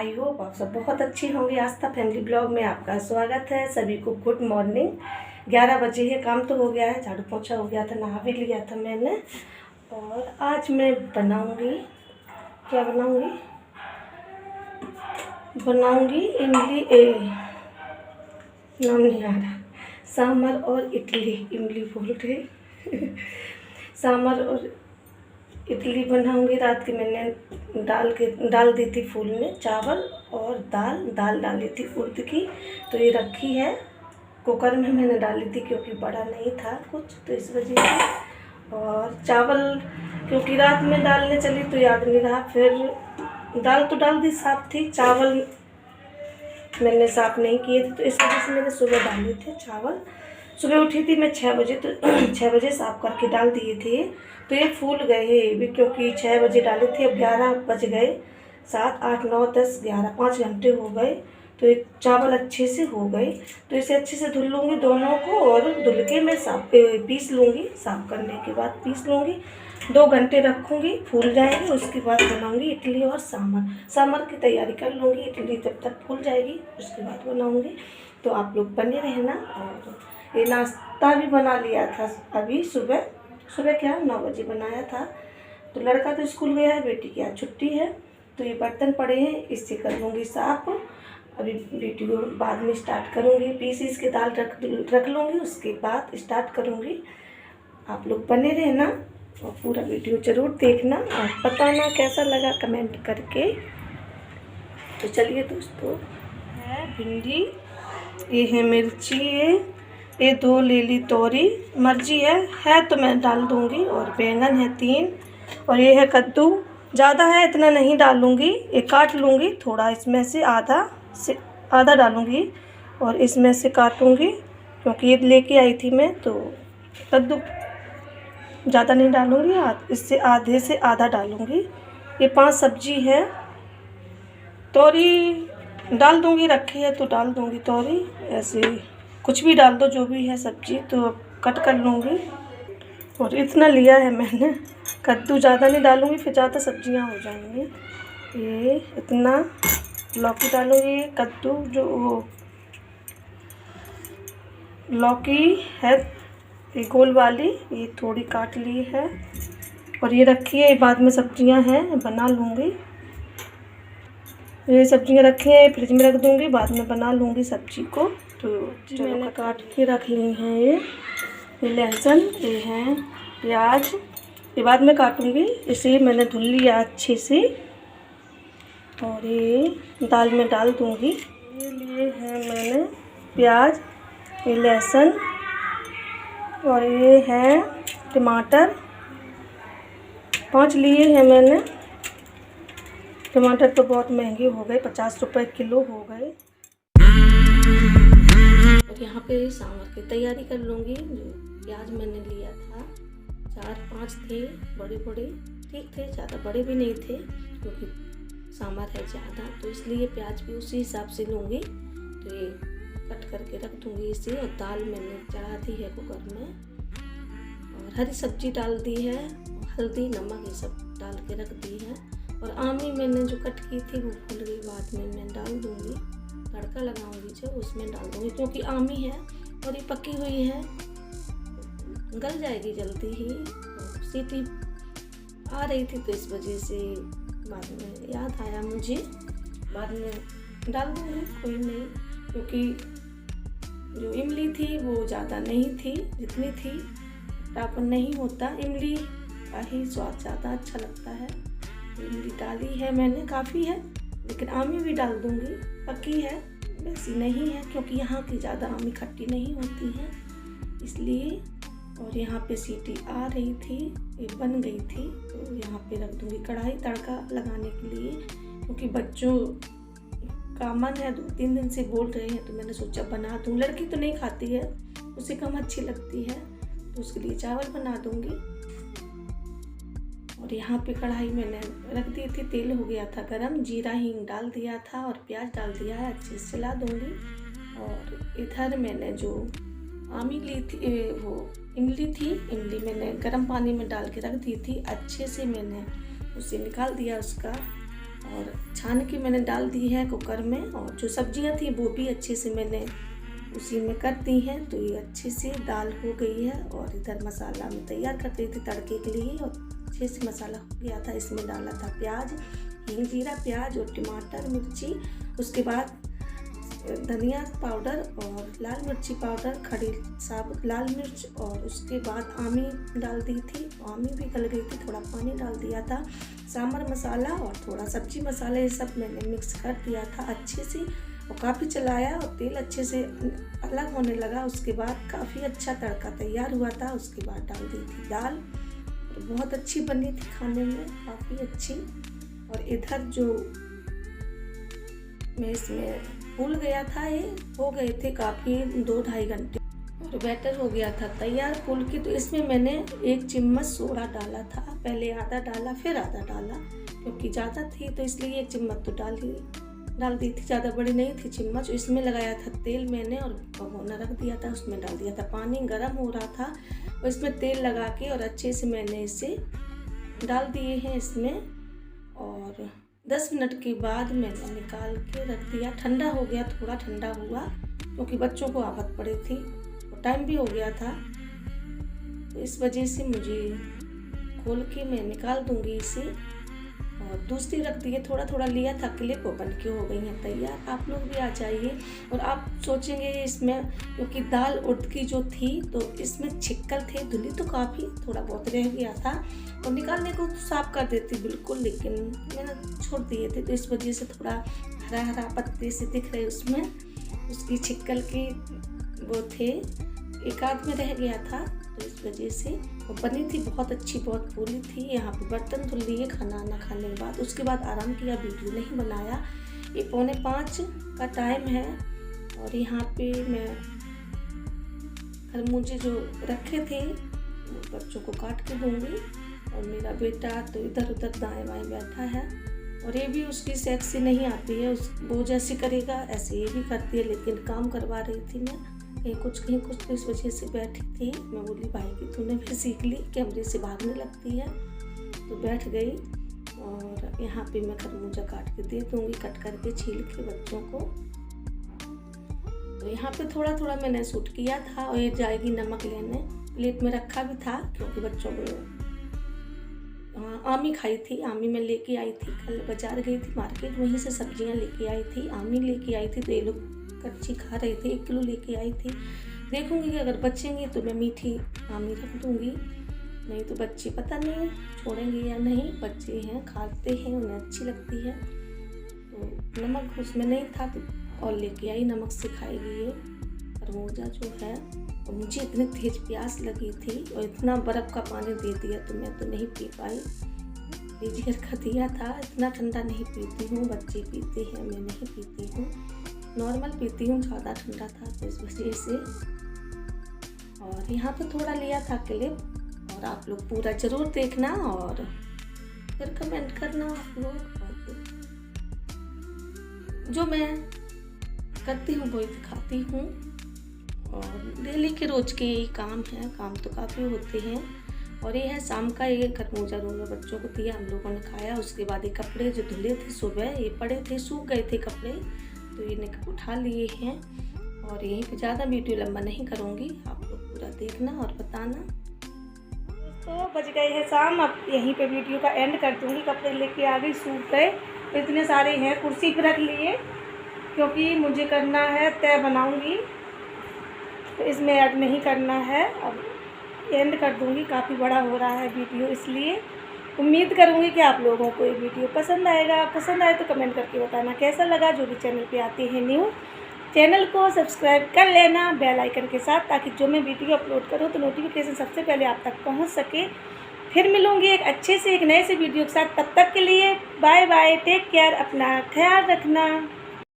I hope आप सब बहुत अच्छी होंगी। आस्था फैमिली ब्लॉग में आपका स्वागत है। सभी को गुड मॉर्निंग। 11 बजे है, काम तो हो गया है, झाड़ू पोछा हो गया था, नहा भी लिया था मैंने। और आज मैं बनाऊंगी, क्या बनाऊंगी इमली, नाम नहीं आ रहा, सांभर और इडली। इमली बोल रही सांभर और इडली बनाऊंगी। रात के मैंने डाल दी थी फूलने, चावल और दाल डाली थी उड़द की, तो ये रखी है कुकर में। मैंने डाली थी क्योंकि बड़ा नहीं था कुछ, तो इस वजह से। और चावल क्योंकि रात में डालने चली तो याद नहीं रहा, फिर दाल तो डाल दी, साफ थी। चावल मैंने साफ नहीं किए थे, तो इस वजह से मैंने सुबह डाले थे चावल। सुबह उठी थी मैं 6 बजे, तो 6 बजे साफ करके डाल दिए थे, तो ये फूल गए भी, क्योंकि 6 बजे डाले थे। अब 11 बज गए, 7, 8, 9, 10, 11, 5 घंटे हो गए, तो ये चावल अच्छे से हो गए। तो इसे अच्छे से धुल लूँगी दोनों को, और धुल के मैं पीस लूँगी। साफ करने के बाद पीस लूँगी, 2 घंटे रखूँगी, फूल जाएंगे। उसके बाद बनाऊँगी इडली और सांभर की तैयारी कर लूँगी। इडली जब तक फूल जाएगी उसके बाद बनाऊँगी, तो आप लोग बने रहना। और ये नाश्ता भी बना लिया था अभी सुबह क्या 9 बजे बनाया था। तो लड़का तो स्कूल गया है, बेटी की आज छुट्टी है, तो ये बर्तन पड़े हैं, इससे कर लूँगी साफ। अभी वीडियो बाद में स्टार्ट करूँगी, पीस के दाल रख लूँगी, उसके बाद स्टार्ट करूँगी। आप लोग बने रहना और पूरा वीडियो ज़रूर देखना और बताना कैसा लगा कमेंट करके। तो चलिए दोस्तों, है भिंडी, ये है मिर्ची, ये 2 ले ली तोरी, मर्जी है तो मैं डाल दूँगी। और बैंगन है 3, और ये है कद्दू। ज़्यादा है इतना नहीं डालूँगी, ये काट लूँगी थोड़ा, इसमें से आधा डालूँगी और इसमें से काटूँगी, क्योंकि ये लेके आई थी मैं। तो कद्दू ज़्यादा नहीं डालूँगी, इससे आधे से आधा डालूँगी। ये 5 सब्जी है, तोरी डाल दूँगी, रखी है तो डाल दूँगी तोरी। ऐसे कुछ भी डाल दो, जो भी है सब्जी, तो कट कर लूँगी। और इतना लिया है मैंने, कद्दू ज़्यादा नहीं डालूँगी, फिर ज़्यादा सब्जियां हो जाएंगी। ये इतना लौकी डालूँगी, कद्दू जो लौकी है ये गोल वाली, ये थोड़ी काट ली है, और ये रखी है, बाद में सब्जियां हैं बना लूँगी। ये सब्जियां रखी हैं, फ्रिज में रख दूँगी, बाद में बना लूँगी सब्जी को। तो मैंने काट के रख ली हैं। ये लहसुन, ये है प्याज, ये बाद में काटूँगी। इसे मैंने धुल लिया अच्छे से, और ये दाल में डाल दूँगी। ये लिए हैं मैंने प्याज, ये लहसुन, और ये है टमाटर, 5 लिए हैं मैंने। टमाटर तो बहुत महंगे हो गए, 50 रुपये किलो हो गए। और यहाँ पे सांभर की तैयारी कर लूँगी। जो प्याज मैंने लिया था 4-5 थे, बड़े ठीक थे, ज़्यादा बड़े भी नहीं थे, क्योंकि सांभर है ज़्यादा, तो इसलिए प्याज भी उसी हिसाब से लूँगी। तो ये कट करके रख दूँगी इसे। और दाल मैंने चढ़ा दी है कुकर में, और हरी सब्जी डाल दी है, हल्दी नमक ये सब डाल के रख दी है। और आमी मैंने जो कट की थी वो भूल गई, बाद में मैं डाल दूँगी, तड़का लगाऊंगी जब उसमें डाल दूँगी, क्योंकि आमी है और ये पकी हुई है, गल जाएगी जल्दी ही। तो सीटी आ रही थी, तो इस वजह से बाद में याद आया मुझे, बाद में डाल दूँगी, कोई नहीं। क्योंकि जो इमली थी वो ज़्यादा नहीं थी, जितनी थी टापन नहीं होता, इमली का ही स्वाद ज़्यादा अच्छा लगता है। इमली डाली है मैंने, काफ़ी है, लेकिन आमी भी डाल दूँगी, पकी है, वैसी नहीं है, क्योंकि यहाँ की ज़्यादा आमी खट्टी नहीं होती है, इसलिए। और यहाँ पे सीटी आ रही थी, ये बन गई थी, तो यहाँ पे रख दूँगी कढ़ाई तड़का लगाने के लिए, क्योंकि बच्चों का मन है, 2-3 दिन से बोल रहे हैं, तो मैंने सोचा बना दूँ। लड़की तो नहीं खाती है, उसे कम अच्छी लगती है, तो उसके लिए चावल बना दूँगी। और यहाँ पे कढ़ाई मैंने रख दी थी, तेल हो गया था गरम, जीरा हींग डाल दिया था और प्याज डाल दिया है, अच्छे से चला दूँगी। और इधर मैंने जो आमी ली थी, वो इमली मैंने गर्म पानी में डाल के रख दी थी, अच्छे से मैंने उसे निकाल दिया उसका और छान के मैंने डाल दी है कुकर में। और जो सब्जियां थी वो भी अच्छे से मैंने उसी में कर दी हैं। तो ये अच्छे से दाल हो गई है। और इधर मसाला मैं तैयार कर रही थी तड़के के लिए, और अच्छे से मसाला हो गया था। इसमें डाला था प्याज, हींग, जीरा, प्याज और टमाटर, मिर्ची, उसके बाद धनिया पाउडर और लाल मिर्ची पाउडर, खड़ी साबुत लाल मिर्च, और उसके बाद आमी डाल दी थी। आमी भी गल गई थी, थोड़ा पानी डाल दिया था। सांभर मसाला और थोड़ा सब्जी मसाला, ये सब मैंने मिक्स कर दिया था अच्छे से, और काफ़ी चलाया और तेल अच्छे से अलग होने लगा। उसके बाद काफ़ी अच्छा तड़का तैयार हुआ था। उसके बाद डाल दी थी दाल, तो बहुत अच्छी बनी थी, खाने में काफ़ी अच्छी। और इधर जो मैं इसमें फूल गया था, ये हो गए थे काफ़ी 2-2.5 घंटे, और बैटर हो गया था तैयार फूल की। तो इसमें मैंने 1 चम्मच सोडा डाला था, पहले आधा डाला फिर आधा डाला, क्योंकि ज़्यादा थी तो इसलिए 1 चम्मच तो डाल दी थी, ज़्यादा बड़ी नहीं थी चम्मच। इसमें लगाया था तेल मैंने और भगोना रख दिया था, उसमें डाल दिया था पानी, गर्म हो रहा था, और इसमें तेल लगा के और अच्छे से मैंने इसे डाल दिए हैं इसमें। और 10 मिनट के बाद मैंने निकाल के रख दिया। ठंडा हो गया, थोड़ा ठंडा हुआ, क्योंकि बच्चों को आफत पड़ी थी और टाइम भी हो गया था, तो इस वजह से मुझे खोल के मैं निकाल दूंगी इसे। और दूसरी रख दी है, थोड़ा थोड़ा लिया था क्लिप, वो बन के हो गई हैं तैयार। आप लोग भी आ जाइए। और आप सोचेंगे इसमें, क्योंकि दाल उड़द की जो थी तो इसमें छिक्कल थे, धुली तो काफ़ी थोड़ा बहुत रह गया था, और निकालने को साफ कर देती बिल्कुल, लेकिन मैंने छोड़ दिए थे, तो इस वजह से थोड़ा हरा हरा पत्ते से दिख रहे उसमें, उसकी छिक्कल के वो थे, एक आध में रह गया था, तो इस वजह से वो बनी थी बहुत अच्छी, बहुत फूली थी। यहाँ पे बर्तन धुल लिए खाना खाने के बाद, उसके बाद आराम किया, वीडियो नहीं बनाया। ये 4:45 का टाइम है, और यहाँ पे मैं खरबूजे जो रखे थे बच्चों को काट के दूँगी। और मेरा बेटा तो इधर उधर दाएं बाएं बैठा है, और ये भी उसकी सेक्सी नहीं आती है, वो जैसे करेगा ऐसे ये भी करती है, लेकिन काम करवा रही थी मैं कहीं कुछ, तो इस वजह से बैठी थी। मैं बोली भाई कि तूने भी सीख ली, कैमरे से भागने लगती है, तो बैठ गई। और यहाँ पे मैं खरबूजा काट के दे दूँगी, कट करके छील के बच्चों को। तो यहाँ पे थोड़ा थोड़ा मैंने शूट किया था, और ये जाएगी नमक लेने, प्लेट में रखा भी था, क्योंकि बच्चों को आमी खाई थी। आमी मैं लेके आई थी, कल बाजार गई थी मार्केट, वहीं से सब्जियां लेके आई थी, आमी लेके आई थी, तो ये लोग कच्ची खा रहे थे, 1 किलो लेके आई थी। देखूंगी कि अगर बचेंगे तो मैं मीठी आमी रख दूंगी, नहीं तो बच्चे पता नहीं छोड़ेंगे या नहीं। बच्चे हैं, खाते हैं, उन्हें अच्छी लगती है। तो नमक उसमें नहीं था, तो और लेके आई, नमक से खाएगी ये खरबूजा जो है। और मुझे इतनी तेज प्यास लगी थी, और इतना बर्फ़ का पानी दे दिया, तो मैं तो नहीं पी पाई। फ्रीजर का दिया था, इतना ठंडा नहीं पीती हूँ, बच्चे पीते हैं, मैं नहीं पीती हूँ, नॉर्मल पीती हूँ, ज़्यादा ठंडा था तो इस वजह से। और यहाँ पे थोड़ा लिया था क्लिप, और आप लोग पूरा ज़रूर देखना और फिर कमेंट करना आप लोग। जो मैं करती हूँ वही दिखाती हूँ, और डेली के रोज़ के यही काम है, काम तो काफ़ी होते हैं। और ये है शाम का, ये खरबूजा दोनों बच्चों को दिया, हम लोगों ने खाया। उसके बाद ये कपड़े जो धुले थे सुबह, ये पड़े थे, सूख गए थे कपड़े, तो ये उठा लिए हैं। और यहीं पे ज़्यादा वीडियो लंबा नहीं करूँगी, आप लोग पूरा देखना और बताना। तो बज गए हैं शाम, अब यहीं पे वीडियो का एंड कर दूँगी। कपड़े लेके आ गई, सूख गए, इतने सारे हैं, कुर्सी पर रख लिए, क्योंकि मुझे करना है, तय बनाऊँगी, तो इसमें ऐड नहीं करना है। अब एंड कर दूँगी, काफ़ी बड़ा हो रहा है वीडियो, इसलिए उम्मीद करूँगी कि आप लोगों को ये वीडियो पसंद आएगा। पसंद आए तो कमेंट करके बताना कैसा लगा। जो भी चैनल पे आते हैं न्यू, चैनल को सब्सक्राइब कर लेना बेल आइकन के साथ, ताकि जो मैं वीडियो अपलोड करूँ तो नोटिफिकेशन सबसे पहले आप तक पहुँच सके। फिर मिलूँगी एक अच्छे से, एक नए से वीडियो के साथ। तब तक के लिए बाय बाय, टेक केयर, अपना ख्याल रखना।